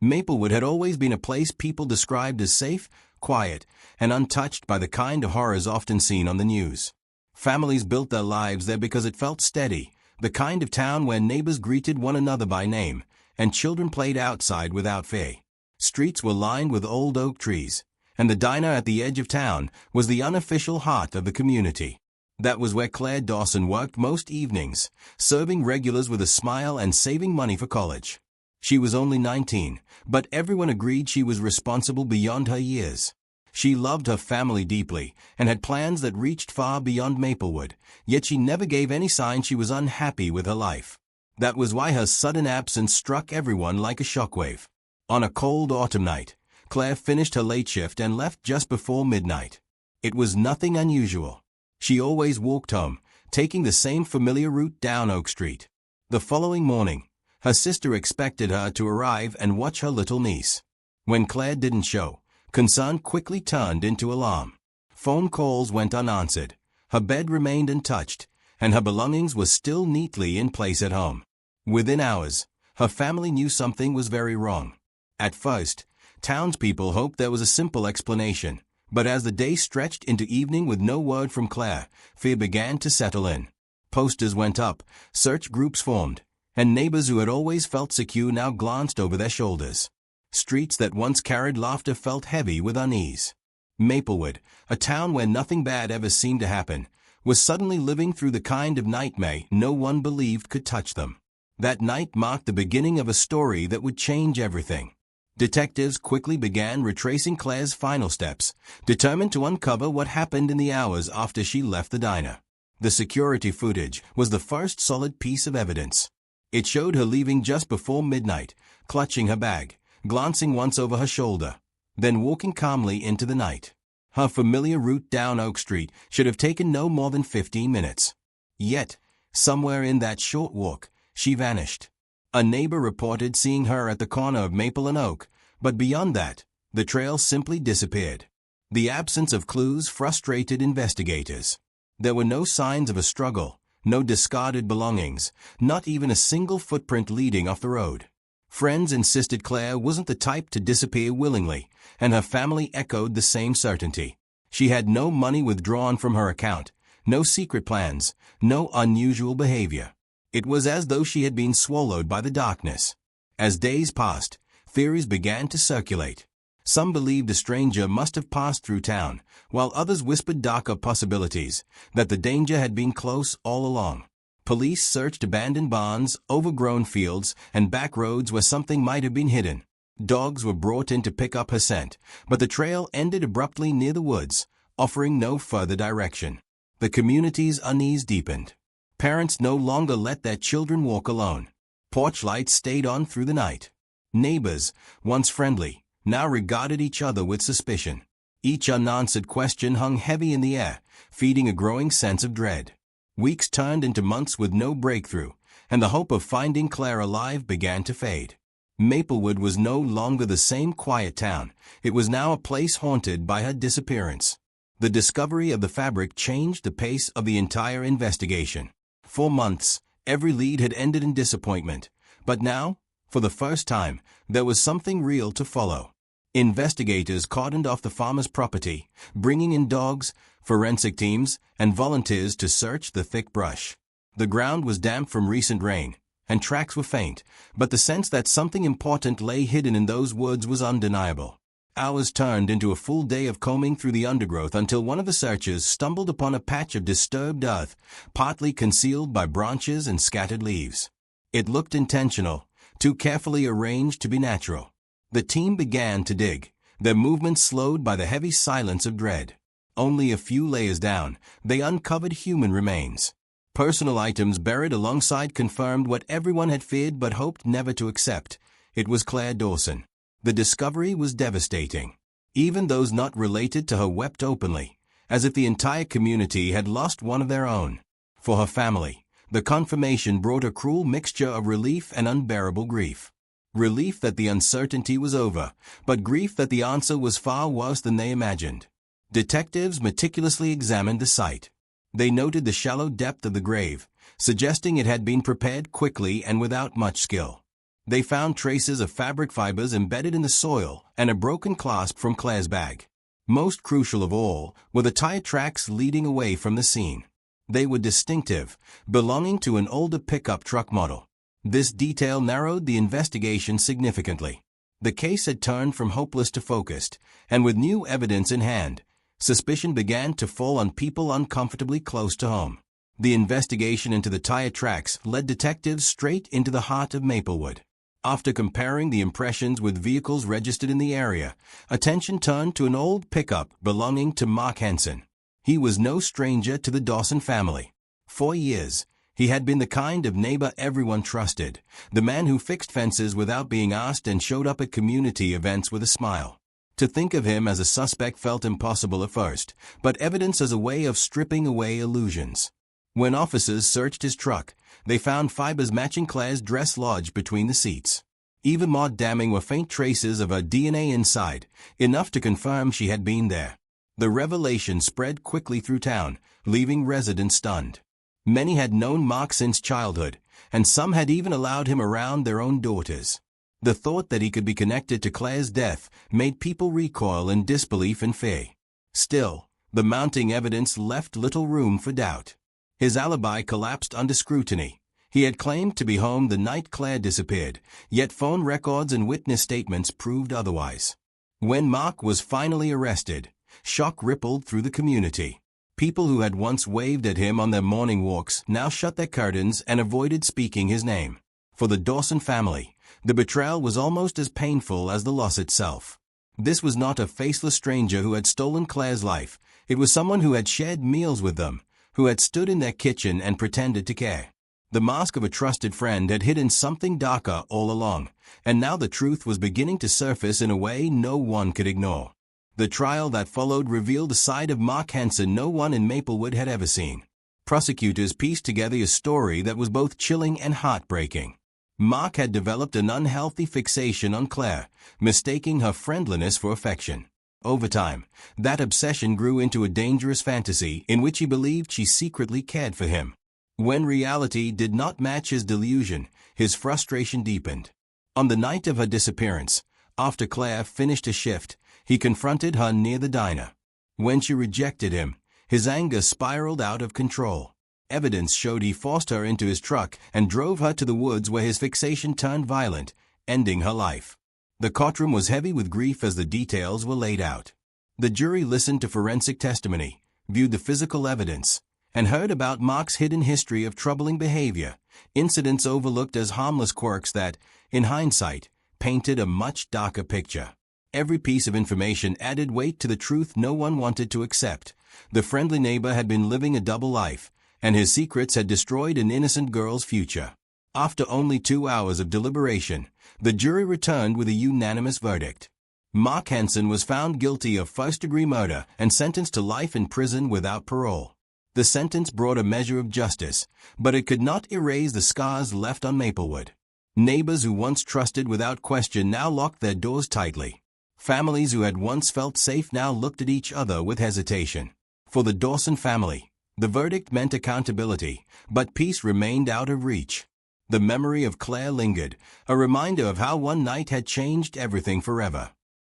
Maplewood had always been a place people described as safe, quiet, and untouched by the kind of horrors often seen on the news. Families built their lives there because it felt steady, the kind of town where neighbors greeted one another by name, and children played outside without fear. Streets were lined with old oak trees, and the diner at the edge of town was the unofficial heart of the community. That was where Claire Dawson worked most evenings, serving regulars with a smile and saving money for college. She was only 19, but everyone agreed she was responsible beyond her years. She loved her family deeply and had plans that reached far beyond Maplewood, yet she never gave any sign she was unhappy with her life. That was why her sudden absence struck everyone like a shockwave. On a cold autumn night, Claire finished her late shift and left just before midnight. It was nothing unusual. She always walked home, taking the same familiar route down Oak Street. The following morning, her sister expected her to arrive and watch her little niece. When Claire didn't show, concern quickly turned into alarm. Phone calls went unanswered, her bed remained untouched, and her belongings were still neatly in place at home. Within hours, her family knew something was very wrong. At first, townspeople hoped there was a simple explanation, but as the day stretched into evening with no word from Claire, fear began to settle in. Posters went up, search groups formed, and neighbors who had always felt secure now glanced over their shoulders. Streets that once carried laughter felt heavy with unease. Maplewood, a town where nothing bad ever seemed to happen, was suddenly living through the kind of nightmare no one believed could touch them. That night marked the beginning of a story that would change everything. Detectives quickly began retracing Claire's final steps, determined to uncover what happened in the hours after she left the diner. The security footage was the first solid piece of evidence. It showed her leaving just before midnight, clutching her bag, glancing once over her shoulder, then walking calmly into the night. Her familiar route down Oak Street should have taken no more than 15 minutes. Yet, somewhere in that short walk, she vanished. A neighbor reported seeing her at the corner of Maple and Oak, but beyond that, the trail simply disappeared. The absence of clues frustrated investigators. There were no signs of a struggle, no discarded belongings, not even a single footprint leading off the road. Friends insisted Claire wasn't the type to disappear willingly, and her family echoed the same certainty. She had no money withdrawn from her account, no secret plans, no unusual behavior. It was as though she had been swallowed by the darkness. As days passed, theories began to circulate. Some believed a stranger must have passed through town, while others whispered darker possibilities, that the danger had been close all along. Police searched abandoned barns, overgrown fields, and back roads where something might have been hidden. Dogs were brought in to pick up her scent, but the trail ended abruptly near the woods, offering no further direction. The community's unease deepened. Parents no longer let their children walk alone. Porch lights stayed on through the night. Neighbors, once friendly, now regarded each other with suspicion. Each unanswered question hung heavy in the air, feeding a growing sense of dread. Weeks turned into months with no breakthrough, and the hope of finding Claire alive began to fade. Maplewood was no longer the same quiet town. It was now a place haunted by her disappearance. The discovery of the fabric changed the pace of the entire investigation. For months, every lead had ended in disappointment, but now, for the first time, there was something real to follow. Investigators cordoned off the farmer's property, bringing in dogs, forensic teams, and volunteers to search the thick brush. The ground was damp from recent rain, and tracks were faint, but the sense that something important lay hidden in those woods was undeniable. Hours turned into a full day of combing through the undergrowth until one of the searchers stumbled upon a patch of disturbed earth, partly concealed by branches and scattered leaves. It looked intentional, too carefully arranged to be natural. The team began to dig, their movements slowed by the heavy silence of dread. Only a few layers down, they uncovered human remains. Personal items buried alongside confirmed what everyone had feared but hoped never to accept. It was Claire Dawson. The discovery was devastating. Even those not related to her wept openly, as if the entire community had lost one of their own. For her family, the confirmation brought a cruel mixture of relief and unbearable grief. Relief that the uncertainty was over, but grief that the answer was far worse than they imagined. Detectives meticulously examined the site. They noted the shallow depth of the grave, suggesting it had been prepared quickly and without much skill. They found traces of fabric fibers embedded in the soil and a broken clasp from Claire's bag. Most crucial of all were the tire tracks leading away from the scene. They were distinctive, belonging to an older pickup truck model. This detail narrowed the investigation significantly. The case had turned from hopeless to focused, and with new evidence in hand, suspicion began to fall on people uncomfortably close to home. The investigation into the tire tracks led detectives straight into the heart of Maplewood. After comparing the impressions with vehicles registered in the area, attention turned to an old pickup belonging to Mark Henson. He was no stranger to the Dawson family. For years, he had been the kind of neighbor everyone trusted, the man who fixed fences without being asked and showed up at community events with a smile. To think of him as a suspect felt impossible at first, but evidence as a way of stripping away illusions. When officers searched his truck, they found fibers matching Claire's dress lodged between the seats. Even more damning were faint traces of her DNA inside, enough to confirm she had been there. The revelation spread quickly through town, leaving residents stunned. Many had known Mark since childhood, and some had even allowed him around their own daughters. The thought that he could be connected to Claire's death made people recoil in disbelief and fear. Still, the mounting evidence left little room for doubt. His alibi collapsed under scrutiny. He had claimed to be home the night Claire disappeared, yet phone records and witness statements proved otherwise. When Mark was finally arrested, shock rippled through the community. People who had once waved at him on their morning walks now shut their curtains and avoided speaking his name. For the Dawson family, the betrayal was almost as painful as the loss itself. This was not a faceless stranger who had stolen Claire's life. It was someone who had shared meals with them, who had stood in their kitchen and pretended to care. The mask of a trusted friend had hidden something darker all along, and now the truth was beginning to surface in a way no one could ignore. The trial that followed revealed a side of Mark Henson no one in Maplewood had ever seen. Prosecutors pieced together a story that was both chilling and heartbreaking. Mark had developed an unhealthy fixation on Claire, mistaking her friendliness for affection. Over time, that obsession grew into a dangerous fantasy in which he believed she secretly cared for him. When reality did not match his delusion, his frustration deepened. On the night of her disappearance, after Claire finished a shift, he confronted her near the diner. When she rejected him, his anger spiraled out of control. Evidence showed he forced her into his truck and drove her to the woods where his fixation turned violent, ending her life. The courtroom was heavy with grief as the details were laid out. The jury listened to forensic testimony, viewed the physical evidence, and heard about Mark's hidden history of troubling behavior, incidents overlooked as harmless quirks that, in hindsight, painted a much darker picture. Every piece of information added weight to the truth no one wanted to accept. The friendly neighbor had been living a double life, and his secrets had destroyed an innocent girl's future. After only 2 hours of deliberation, the jury returned with a unanimous verdict. Mark Henson was found guilty of first-degree murder and sentenced to life in prison without parole. The sentence brought a measure of justice, but it could not erase the scars left on Maplewood. Neighbors who once trusted without question now locked their doors tightly. Families who had once felt safe now looked at each other with hesitation. For the Dawson family, the verdict meant accountability, but peace remained out of reach. The memory of Claire lingered, a reminder of how one night had changed everything forever.